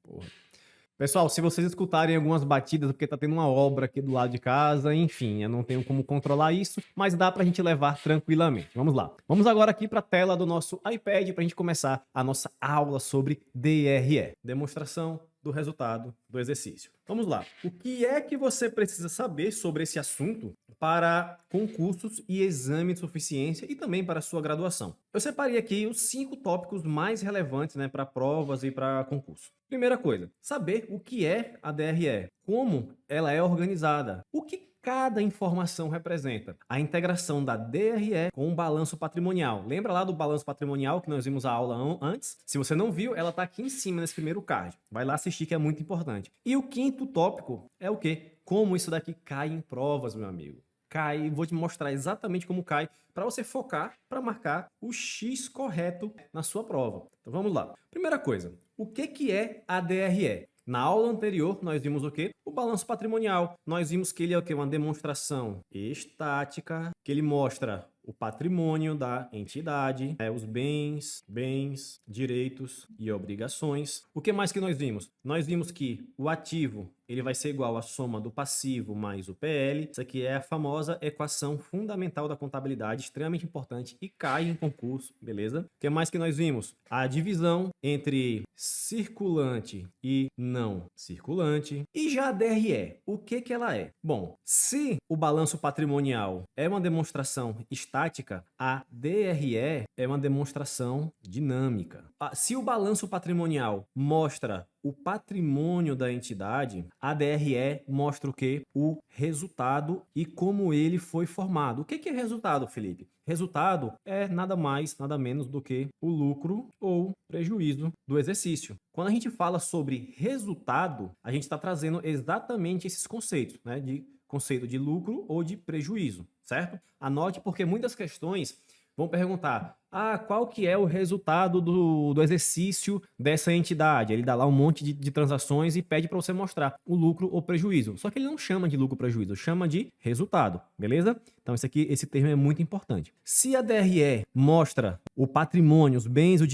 Speaker 1: Pessoal, se vocês escutarem algumas batidas, porque tá tendo uma obra aqui do lado de casa, enfim, eu não tenho como controlar isso, mas dá pra gente levar tranquilamente. Vamos lá. Vamos agora aqui pra tela do nosso iPad pra gente começar a nossa aula sobre DRE, demonstração do resultado do exercício. Vamos lá. O que é que você precisa saber sobre esse assunto para concursos e exame de suficiência e também para a sua graduação? Eu separei aqui os 5 tópicos mais relevantes, para provas e para concurso. Primeira coisa, saber o que é a DRE, como ela é organizada, o que cada informação representa. A integração da DRE com o balanço patrimonial. Lembra lá do balanço patrimonial que nós vimos a aula antes? Se você não viu, ela está aqui em cima nesse primeiro card. Vai lá assistir que é muito importante. E o quinto tópico é o quê? Como isso daqui cai em provas, meu amigo. cai. Vou te mostrar exatamente como cai para você focar para marcar o X correto na sua prova. Então vamos lá. Primeira coisa, o que é a DRE? Na aula anterior, nós vimos o quê? O balanço patrimonial. Nós vimos que ele é o quê? Uma demonstração estática, que ele mostra o patrimônio da entidade, os bens, direitos e obrigações. O que mais que nós vimos? Nós vimos que o ativo ele vai ser igual à soma do passivo mais o PL. Isso aqui é a famosa equação fundamental da contabilidade, extremamente importante e cai em concurso, beleza? O que mais que nós vimos? A divisão entre circulante e não circulante. E já a DRE, o que ela é? Bom, se o balanço patrimonial é uma demonstração estática, a DRE é uma demonstração dinâmica. Se o balanço patrimonial mostra o patrimônio da entidade, a DRE mostra o quê? O resultado e como ele foi formado. O que é resultado, Felipe? Resultado é nada mais, nada menos do que o lucro ou prejuízo do exercício. Quando a gente fala sobre resultado, a gente está trazendo exatamente esses conceitos, né? De conceito de lucro ou de prejuízo, certo? Anote porque muitas questões vão perguntar, qual que é o resultado do exercício dessa entidade? Ele dá lá um monte de transações e pede para você mostrar o lucro ou prejuízo. Só que ele não chama de lucro ou prejuízo, chama de resultado, beleza? Então esse termo é muito importante. Se a DRE mostra o patrimônio, os bens, os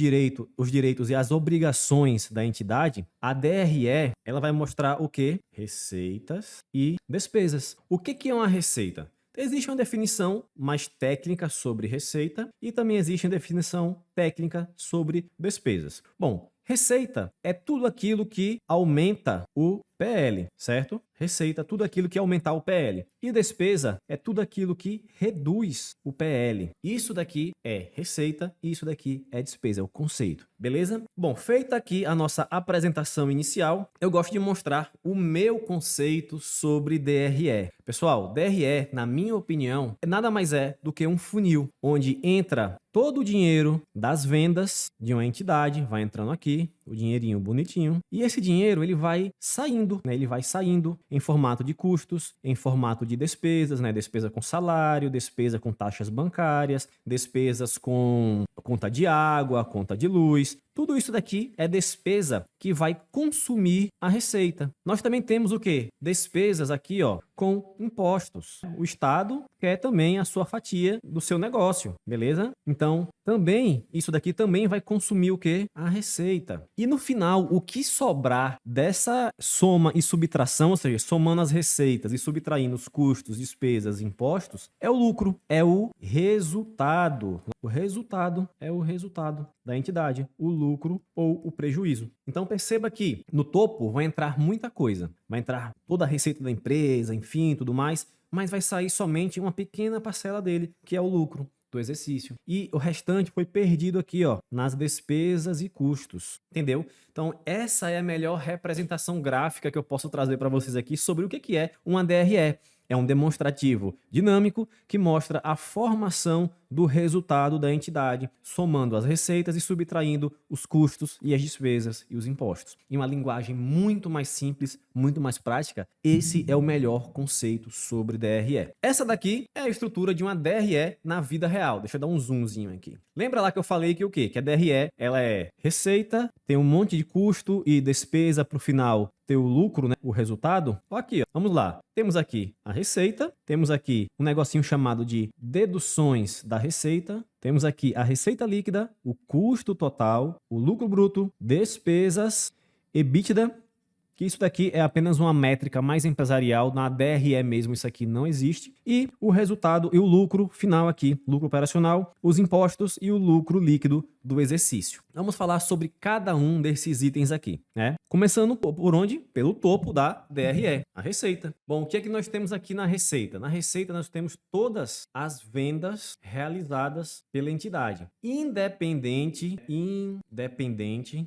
Speaker 1: direitos e as obrigações da entidade, a DRE ela vai mostrar o quê? Receitas e despesas. O que é uma receita? Existe uma definição mais técnica sobre receita e também existe uma definição técnica sobre despesas. Bom, receita é tudo aquilo que aumenta o PL, certo? Receita, tudo aquilo que aumentar o PL. E despesa é tudo aquilo que reduz o PL. Isso daqui é receita e isso daqui é despesa, é o conceito. Beleza? Bom, feita aqui a nossa apresentação inicial, eu gosto de mostrar o meu conceito sobre DRE. Pessoal, DRE, na minha opinião, nada mais é do que um funil, onde entra todo o dinheiro das vendas de uma entidade, vai entrando aqui, o dinheirinho bonitinho, e esse dinheiro ele vai saindo, né? Ele vai saindo em formato de custos, em formato de despesas, né? Despesa com salário, despesa com taxas bancárias, despesas com conta de água, conta de luz. Tudo isso daqui é despesa que vai consumir a receita. Nós também temos o quê? Despesas aqui, ó, com impostos. O Estado quer também a sua fatia do seu negócio, beleza? Então, também, isso daqui também vai consumir o quê? A receita. E no final, o que sobrar dessa soma e subtração, ou seja, somando as receitas e subtraindo os custos, despesas, impostos, é o lucro, é o resultado. O resultado é o resultado da entidade, o lucro ou o prejuízo. Então perceba que no topo vai entrar muita coisa. Vai entrar toda a receita da empresa, enfim, tudo mais, mas vai sair somente uma pequena parcela dele, que é o lucro do exercício. E o restante foi perdido aqui, ó, nas despesas e custos. Entendeu? Então, essa é a melhor representação gráfica que eu posso trazer para vocês aqui sobre o que é uma DRE. É um demonstrativo dinâmico que mostra a formação do resultado da entidade, somando as receitas e subtraindo os custos e as despesas e os impostos. Em uma linguagem muito mais simples, muito mais prática, esse é o melhor conceito sobre DRE. Essa daqui é a estrutura de uma DRE na vida real. Deixa eu dar um zoomzinho aqui. Lembra lá que eu falei que o quê? Que a DRE ela é receita, tem um monte de custo e despesa para o final ter o lucro, né? O resultado. Ó aqui, ó. Vamos lá. Temos aqui a receita, temos aqui um negocinho chamado de deduções da receita, temos aqui a receita líquida, o custo total, o lucro bruto, despesas, EBITDA, que isso daqui é apenas uma métrica mais empresarial, na DRE mesmo isso aqui não existe, e o resultado e o lucro final aqui, lucro operacional, os impostos e o lucro líquido do exercício. Vamos falar sobre cada um desses itens aqui, né? Começando por onde? Pelo topo da DRE, a receita. Bom, o que é que nós temos aqui na receita? Na receita nós temos todas as vendas realizadas pela entidade, independente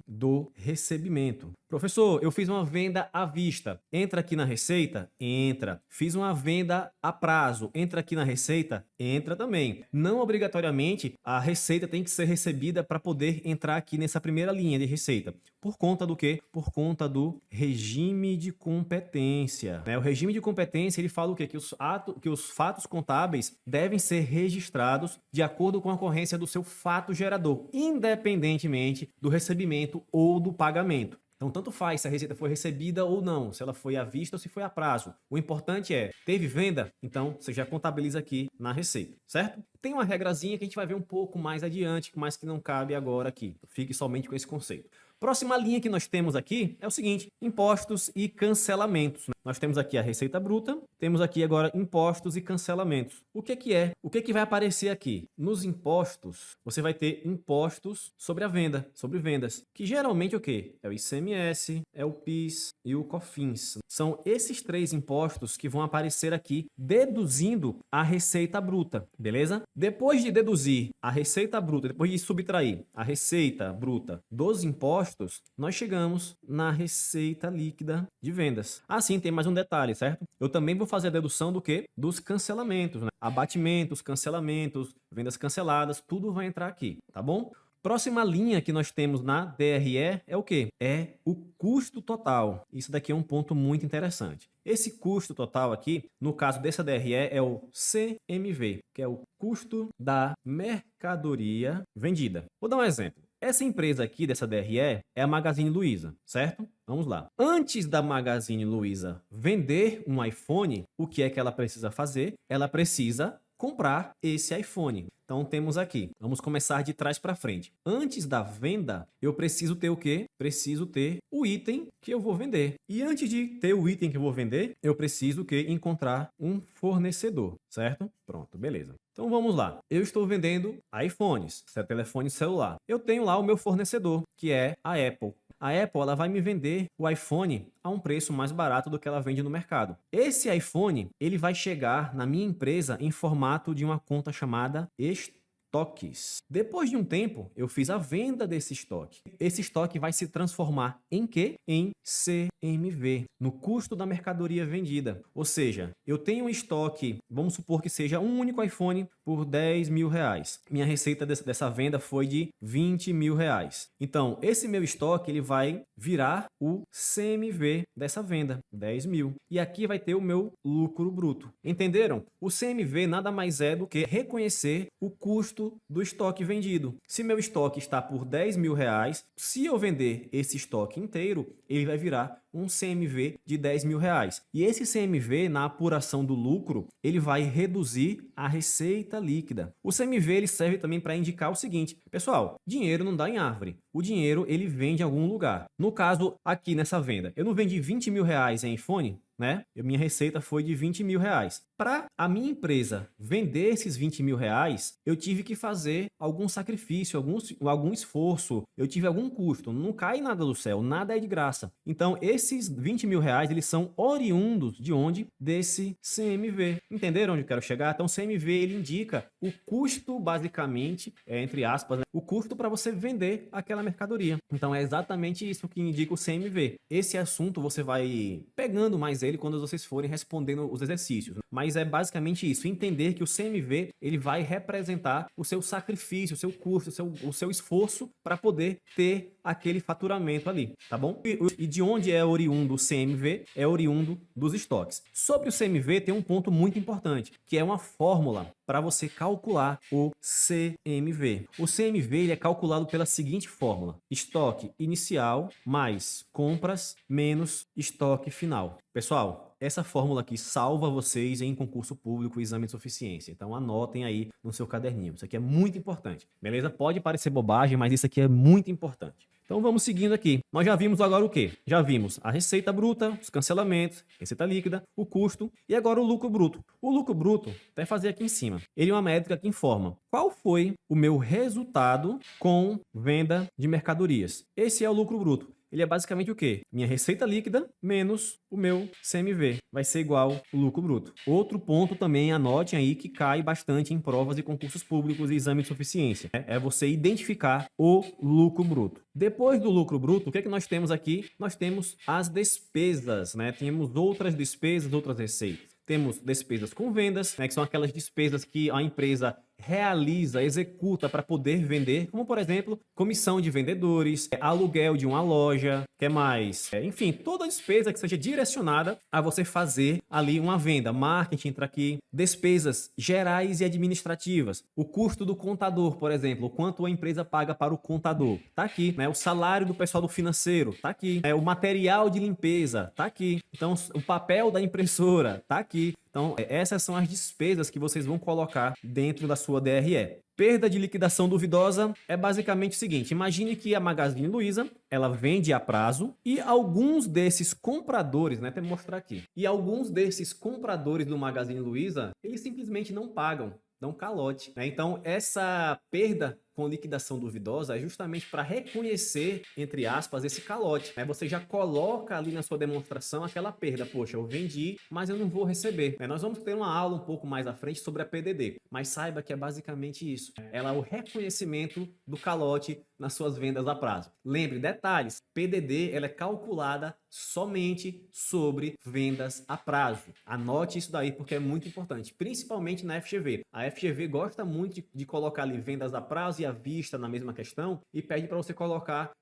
Speaker 1: do recebimento. Professor, eu fiz uma venda à vista. Entra aqui na receita? Entra. Fiz uma venda a prazo. Entra aqui na receita? Entra também. Não obrigatoriamente a receita tem que ser recebida para poder entrar aqui nessa primeira linha de receita. Por conta do quê? Por conta do regime de competência. O regime de competência, ele fala o quê? Que os fatos contábeis devem ser registrados de acordo com a ocorrência do seu fato gerador, independentemente do recebimento ou do pagamento. Então, tanto faz se a receita foi recebida ou não, se ela foi à vista ou se foi a prazo. O importante é, teve venda? Então, você já contabiliza aqui na receita, certo? Tem uma regrazinha que a gente vai ver um pouco mais adiante, mas que não cabe agora aqui. Fique somente com esse conceito. Próxima linha que nós temos aqui é o seguinte, impostos e cancelamentos. Nós temos aqui a receita bruta, temos aqui agora impostos e cancelamentos. O que é? O que vai aparecer aqui? Nos impostos, você vai ter impostos sobre a venda, sobre vendas, que geralmente é o quê? É o ICMS, é o PIS e o COFINS. São esses 3 impostos que vão aparecer aqui, deduzindo a receita bruta, beleza? Depois de deduzir a receita bruta, depois de subtrair a receita bruta dos impostos, nós chegamos na receita líquida de vendas. Assim, tem mais um detalhe, certo? Eu também vou fazer a dedução do quê? Dos cancelamentos, né? Abatimentos, cancelamentos, vendas canceladas, tudo vai entrar aqui, tá bom? Próxima linha que nós temos na DRE é o quê? É o custo total. Isso daqui é um ponto muito interessante. Esse custo total aqui, no caso dessa DRE, é o CMV, que é o custo da mercadoria vendida. Vou dar um exemplo. Essa empresa aqui dessa DRE é a Magazine Luiza, certo? Vamos lá. Antes da Magazine Luiza vender um iPhone, o que é que ela precisa fazer? Ela precisa comprar esse iPhone. Então temos aqui, vamos começar de trás para frente. Antes da venda, eu preciso ter o quê? Preciso ter o item que eu vou vender. E antes de ter o item que eu vou vender, eu preciso que encontrar um fornecedor, certo? Pronto, beleza. Então vamos lá. Eu estou vendendo iPhones, telefone celular. Eu tenho lá o meu fornecedor, que é a Apple. A Apple ela vai me vender o iPhone a um preço mais barato do que ela vende no mercado. Esse iPhone ele vai chegar na minha empresa em formato de uma conta chamada estoques. Depois de um tempo, eu fiz a venda desse estoque. Esse estoque vai se transformar em quê? Em CMV, no custo da mercadoria vendida. Ou seja, eu tenho um estoque, vamos supor que seja um único iPhone por 10 mil reais. Minha receita dessa venda foi de 20 mil reais. Então, esse meu estoque ele vai virar o CMV dessa venda, 10 mil. E aqui vai ter o meu lucro bruto. Entenderam? O CMV nada mais é do que reconhecer o custo do estoque vendido. Se meu estoque está por 10 mil reais, se eu vender esse estoque inteiro, ele vai virar um CMV de 10 mil reais. E esse CMV, na apuração do lucro, ele vai reduzir a receita líquida. O CMV ele serve também para indicar o seguinte, pessoal, dinheiro não dá em árvore. O dinheiro ele vem de algum lugar. No caso, aqui nessa venda, eu não vendi 20 mil reais em iPhone, né? Minha receita foi de 20 mil reais. Para a minha empresa vender esses 20 mil reais, eu tive que fazer algum sacrifício, algum esforço, eu tive algum custo. Não cai nada do céu, nada é de graça. Então, esses 20 mil reais, eles são oriundos de onde? Desse CMV. Entenderam onde eu quero chegar? Então, o CMV, ele indica o custo, basicamente, entre aspas, né? O custo para você vender aquela mercadoria. Então, é exatamente isso que indica o CMV. Esse assunto você vai pegando mais ele quando vocês forem respondendo os exercícios. Mas é basicamente isso, entender que o CMV ele vai representar o seu sacrifício, o seu custo, o seu esforço para poder ter aquele faturamento ali, tá bom? E de onde é oriundo o CMV? É oriundo dos estoques. Sobre o CMV tem um ponto muito importante, que é uma fórmula para você calcular o CMV. O CMV ele é calculado pela seguinte fórmula: estoque inicial mais compras menos estoque final. Pessoal, essa fórmula aqui salva vocês em concurso público e exame de suficiência. Então anotem aí no seu caderninho. Isso aqui é muito importante, beleza? Pode parecer bobagem, mas isso aqui é muito importante. Então vamos seguindo aqui. Nós já vimos agora o quê? Já vimos a receita bruta, os cancelamentos, receita líquida, o custo e agora o lucro bruto. O lucro bruto, até fazer aqui em cima, ele é uma métrica que informa qual foi o meu resultado com venda de mercadorias. Esse é o lucro bruto. ele é basicamente o quê? Minha receita líquida menos o meu CMV vai ser igual ao lucro bruto. Outro ponto também, anotem aí, que cai bastante em provas e concursos públicos e exame de suficiência, né? É você identificar o lucro bruto. Depois do lucro bruto, o que é que nós temos aqui? Nós temos as despesas, né? Temos outras despesas, outras receitas. Temos despesas com vendas, né, que são aquelas despesas que a empresa realiza, executa para poder vender, como por exemplo, comissão de vendedores, aluguel de uma loja, que mais? Enfim, toda despesa que seja direcionada a você fazer ali uma venda. Marketing entra aqui, despesas gerais e administrativas, o custo do contador, por exemplo, o quanto a empresa paga para o contador, tá aqui, né? O salário do pessoal do financeiro, tá aqui, o material de limpeza, tá aqui. Então, o papel da impressora, tá aqui. Então, essas são as despesas que vocês vão colocar dentro da sua DRE. Perda de liquidação duvidosa é basicamente o seguinte: imagine que a Magazine Luiza, ela vende a prazo e alguns desses compradores, né, até mostrar aqui, e alguns desses compradores do Magazine Luiza, eles simplesmente não pagam, dão calote, né? Então, essa perda com liquidação duvidosa é justamente para reconhecer, entre aspas, esse calote, né? Você já coloca ali na sua demonstração aquela perda. Poxa, eu vendi, mas eu não vou receber, né? Nós vamos ter uma aula um pouco mais à frente sobre a PDD, mas saiba que é basicamente isso. Ela é o reconhecimento do calote nas suas vendas a prazo. Lembre, detalhes, PDD ela é calculada somente sobre vendas a prazo. Anote isso daí porque é muito importante, principalmente na FGV. A FGV gosta muito de colocar ali vendas a prazo e à vista na mesma questão e pede para você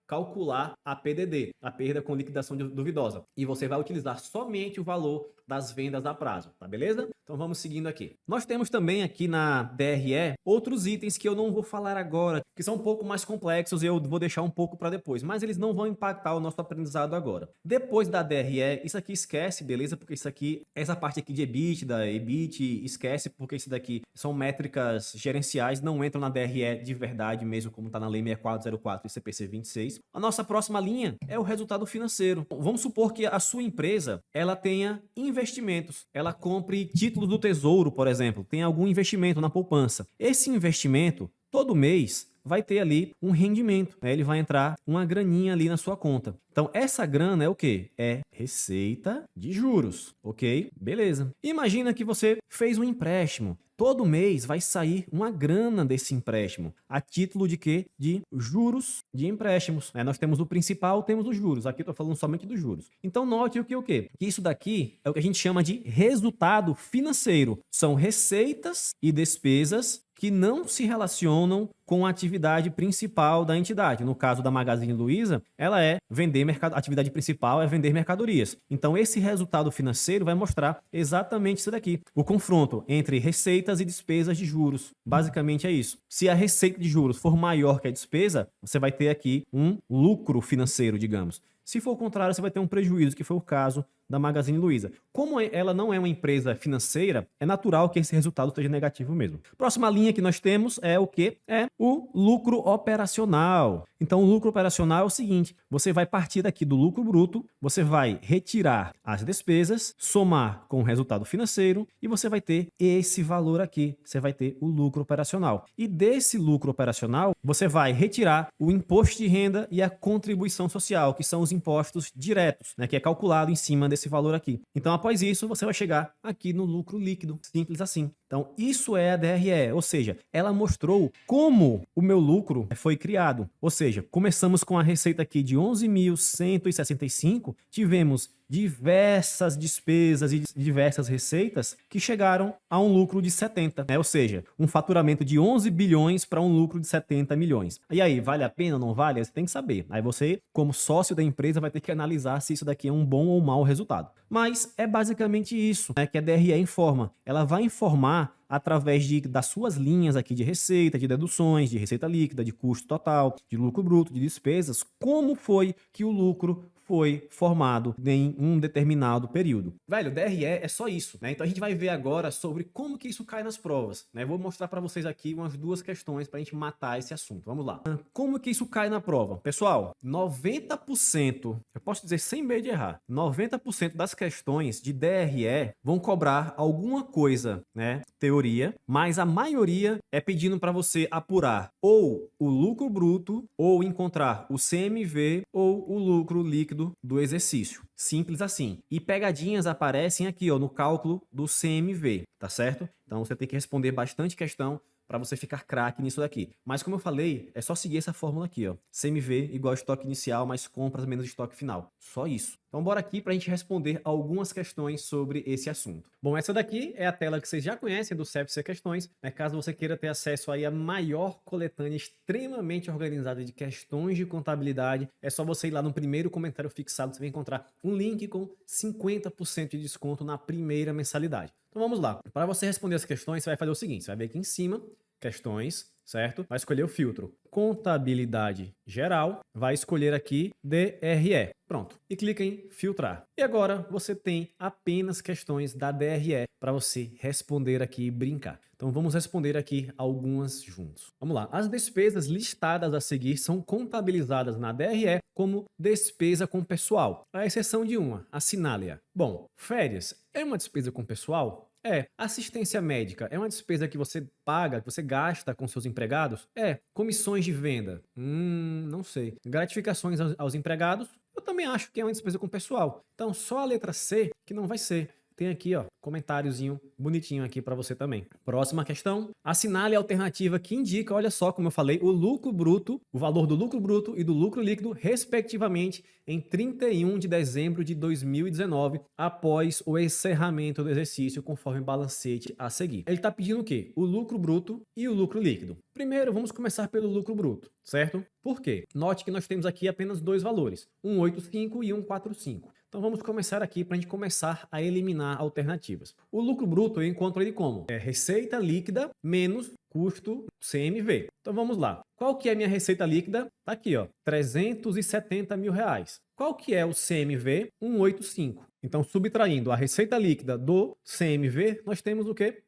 Speaker 1: calcular a PDD, a perda com liquidação duvidosa. E você vai utilizar somente o valor das vendas a prazo, tá beleza? Então vamos seguindo aqui. Nós temos também aqui na DRE outros itens que eu não vou falar agora, que são um pouco mais complexos e eu vou deixar um pouco para depois, mas eles não vão impactar o nosso aprendizado agora. Depois da DRE, isso aqui esquece, beleza? Porque isso aqui, essa parte aqui de EBITDA, EBIT, esquece, porque isso daqui são métricas gerenciais, não entram na DRE de verdade mesmo, como está na Lei 6404 e CPC 26. A nossa próxima linha é o resultado financeiro. Vamos supor que a sua empresa, ela tenha investimentos. Ela compre títulos do Tesouro, por exemplo. Tem algum investimento na poupança. Esse investimento, todo mês, vai ter ali um rendimento, né? Ele vai entrar uma graninha ali na sua conta. Então, essa grana é o quê? É receita de juros, ok? Beleza. Imagina que você fez um empréstimo. Todo mês vai sair uma grana desse empréstimo. A título de quê? De juros de empréstimos, né? Nós temos o principal, temos os juros. Aqui eu estou falando somente dos juros. Então, note o quê? Que isso daqui é o que a gente chama de resultado financeiro. São receitas e despesas que não se relacionam com a atividade principal da entidade. No caso da Magazine Luiza, ela é vender mercado, a atividade principal é vender mercadorias. Então, esse resultado financeiro vai mostrar exatamente isso daqui. O confronto entre receitas e despesas de juros. Basicamente é isso. Se a receita de juros for maior que a despesa, você vai ter aqui um lucro financeiro, digamos. Se for o contrário, você vai ter um prejuízo, que foi o caso da Magazine Luiza. Como ela não é uma empresa financeira, é natural que esse resultado seja negativo mesmo. Próxima linha que nós temos é o quê? É o lucro operacional. Então, o lucro operacional é o seguinte: você vai partir daqui do lucro bruto, você vai retirar as despesas, somar com o resultado financeiro e você vai ter esse valor aqui. Você vai ter o lucro operacional. E desse lucro operacional, você vai retirar o imposto de renda e a contribuição social, que são os impostos diretos, né, que é calculado em cima desse valor aqui. Então, após isso, você vai chegar aqui no lucro líquido, simples assim. Então, isso é a DRE, ou seja, ela mostrou como o meu lucro foi criado. Ou seja, começamos com a receita aqui de 11.165, tivemos diversas despesas e diversas receitas que chegaram a um lucro de 70, né? Ou seja, um faturamento de 11 bilhões para um lucro de 70 milhões. E aí, vale a pena ou não vale? Você tem que saber. Aí você, como sócio da empresa, vai ter que analisar se isso daqui é um bom ou mau resultado. Mas é basicamente isso, né, que a DRE informa. Ela vai informar através das suas linhas aqui de receita, de deduções, de receita líquida, de custo total, de lucro bruto, de despesas, como foi que o lucro foi formado em um determinado período. Velho, DRE é só isso, né? Então a gente vai ver agora sobre como que isso cai nas provas, né? Vou mostrar para vocês aqui umas duas questões para a gente matar esse assunto. Vamos lá. Como que isso cai na prova? Pessoal, 90%, eu posso dizer sem medo de errar, 90% das questões de DRE vão cobrar alguma coisa, né? Teoria, mas a maioria é pedindo para você apurar ou o lucro bruto ou encontrar o CMV ou o lucro líquido do exercício. Simples assim. E pegadinhas aparecem aqui, ó, no cálculo do CMV, tá certo? Então você tem que responder bastante questão para você ficar craque nisso daqui. Mas como eu falei, é só seguir essa fórmula aqui, ó. CMV igual estoque inicial mais compras menos estoque final. Só isso. Então bora aqui para a gente responder algumas questões sobre esse assunto. Bom, essa daqui é a tela que vocês já conhecem do CFC Questões, né? Caso você queira ter acesso aí à maior coletânea extremamente organizada de questões de contabilidade, é só você ir lá no primeiro comentário fixado, você vai encontrar um link com 50% de desconto na primeira mensalidade. Então vamos lá. Para você responder as questões, você vai fazer o seguinte, você vai ver aqui em cima, questões, certo? Vai escolher o filtro Contabilidade Geral, vai escolher aqui DRE. Pronto. E clica em filtrar. E agora você tem apenas questões da DRE para você responder aqui e brincar. Então vamos responder aqui algumas juntos. Vamos lá. As despesas listadas a seguir são contabilizadas na DRE como despesa com pessoal, à exceção de uma, assinale-a. Bom, férias é uma despesa com pessoal? É. Assistência médica é uma despesa que você paga, que você gasta com seus empregados? É. Comissões de venda? Não sei. Gratificações aos empregados? Eu também acho que é uma despesa com pessoal. Então, só a letra C que não vai ser. Tem aqui, ó, comentáriozinho bonitinho aqui para você também. Próxima questão. Assinale a alternativa que indica, olha só, como eu falei, o lucro bruto, o valor do lucro bruto e do lucro líquido, respectivamente, em 31 de dezembro de 2019, após o encerramento do exercício, conforme balancete a seguir. Ele está pedindo o quê? O lucro bruto e o lucro líquido. Primeiro, vamos começar pelo lucro bruto, certo? Por quê? Note que nós temos aqui apenas dois valores, 185 e 145. Então vamos começar aqui para a gente começar a eliminar alternativas. O lucro bruto eu encontro ele como? É receita líquida menos custo CMV. Então vamos lá. Qual que é a minha receita líquida? Tá aqui, ó, 370 mil reais. Qual que é o CMV? 185. Então subtraindo a receita líquida do CMV, nós temos o quê?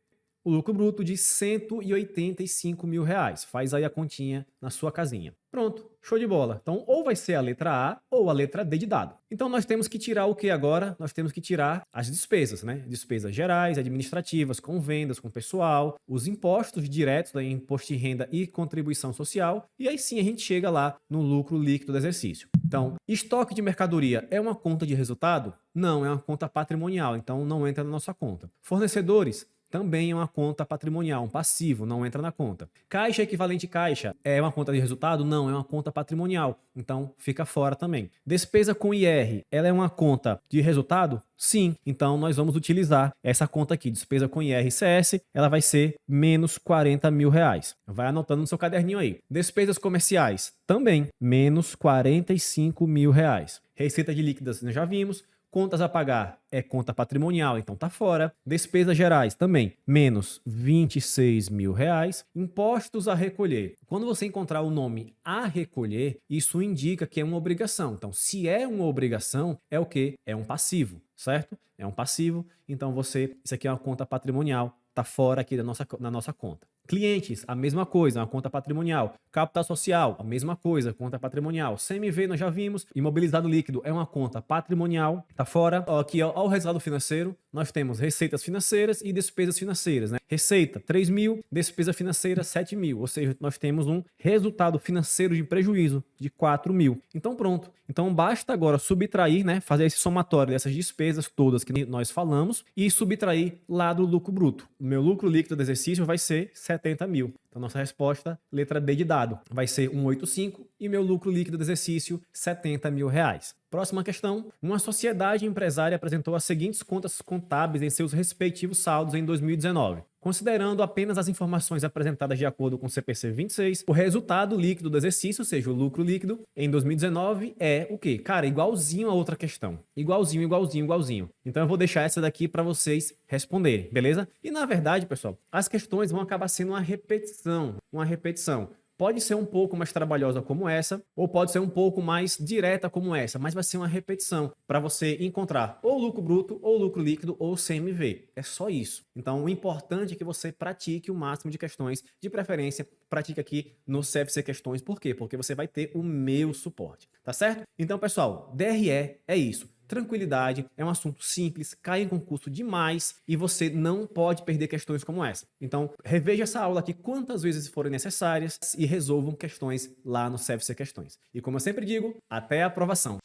Speaker 1: O lucro bruto de 185 mil reais. Faz aí a continha na sua casinha. Pronto, show de bola. Então, ou vai ser a letra A ou a letra D de dado. Então, nós temos que tirar o que agora? Nós temos que tirar as despesas, né? Despesas gerais, administrativas, com vendas, com pessoal, os impostos diretos, né? Imposto de renda e contribuição social. E aí sim a gente chega lá no lucro líquido do exercício. Então, estoque de mercadoria é uma conta de resultado? Não, é uma conta patrimonial, então não entra na nossa conta. Fornecedores? Também é uma conta patrimonial, um passivo, não entra na conta. Caixa equivalente caixa é uma conta de resultado? Não, é uma conta patrimonial, então fica fora também. Despesa com IR, ela é uma conta de resultado? Sim, então nós vamos utilizar essa conta aqui, despesa com IRCS, ela vai ser menos 40 mil reais. Vai anotando no seu caderninho aí. Despesas comerciais, também, menos 45 mil reais. Receita de líquidas, nós já vimos. Contas a pagar é conta patrimonial, então tá fora. Despesas gerais também, menos 26 mil reais. Impostos a recolher. Quando você encontrar o nome a recolher, isso indica que é uma obrigação. Então, se é uma obrigação, é o quê? É um passivo, certo? É um passivo, então isso aqui é uma conta patrimonial, tá fora aqui da nossa conta. Clientes, a mesma coisa, uma conta patrimonial. Capital social, a mesma coisa, conta patrimonial. CMV nós já vimos. Imobilizado líquido é uma conta patrimonial, tá fora. Aqui, ó, o resultado financeiro, nós temos receitas financeiras e despesas financeiras, né? Receita, 3 mil, despesa financeira, 7 mil. Ou seja, nós temos um resultado financeiro de prejuízo de 4 mil. Então pronto. Então basta agora subtrair, né? Fazer esse somatório dessas despesas todas que nós falamos e subtrair lá do lucro bruto. O meu lucro líquido do exercício vai ser 70 mil. Então, nossa resposta, letra D de dado, vai ser 185 e meu lucro líquido do exercício, 70 mil reais. Próxima questão. Uma sociedade empresária apresentou as seguintes contas contábeis em seus respectivos saldos em 2019. Considerando apenas as informações apresentadas de acordo com o CPC 26, o resultado líquido do exercício, ou seja, o lucro líquido, em 2019 é o quê? Cara, igualzinho a outra questão. Igualzinho, igualzinho, igualzinho. Então eu vou deixar essa daqui para vocês responderem, beleza? E na verdade, pessoal, as questões vão acabar sendo uma repetição. Pode ser um pouco mais trabalhosa como essa, ou pode ser um pouco mais direta como essa, mas vai ser uma repetição para você encontrar ou lucro bruto, ou lucro líquido, ou CMV. É só isso. Então, o importante é que você pratique o máximo de questões, de preferência, pratique aqui no CFC Questões. Por quê? Porque você vai ter o meu suporte, tá certo? Então, pessoal, DRE é isso. Tranquilidade, é um assunto simples, cai em concurso demais e você não pode perder questões como essa. Então, reveja essa aula aqui quantas vezes forem necessárias e resolvam questões lá no CFC Questões. E como eu sempre digo, até a aprovação.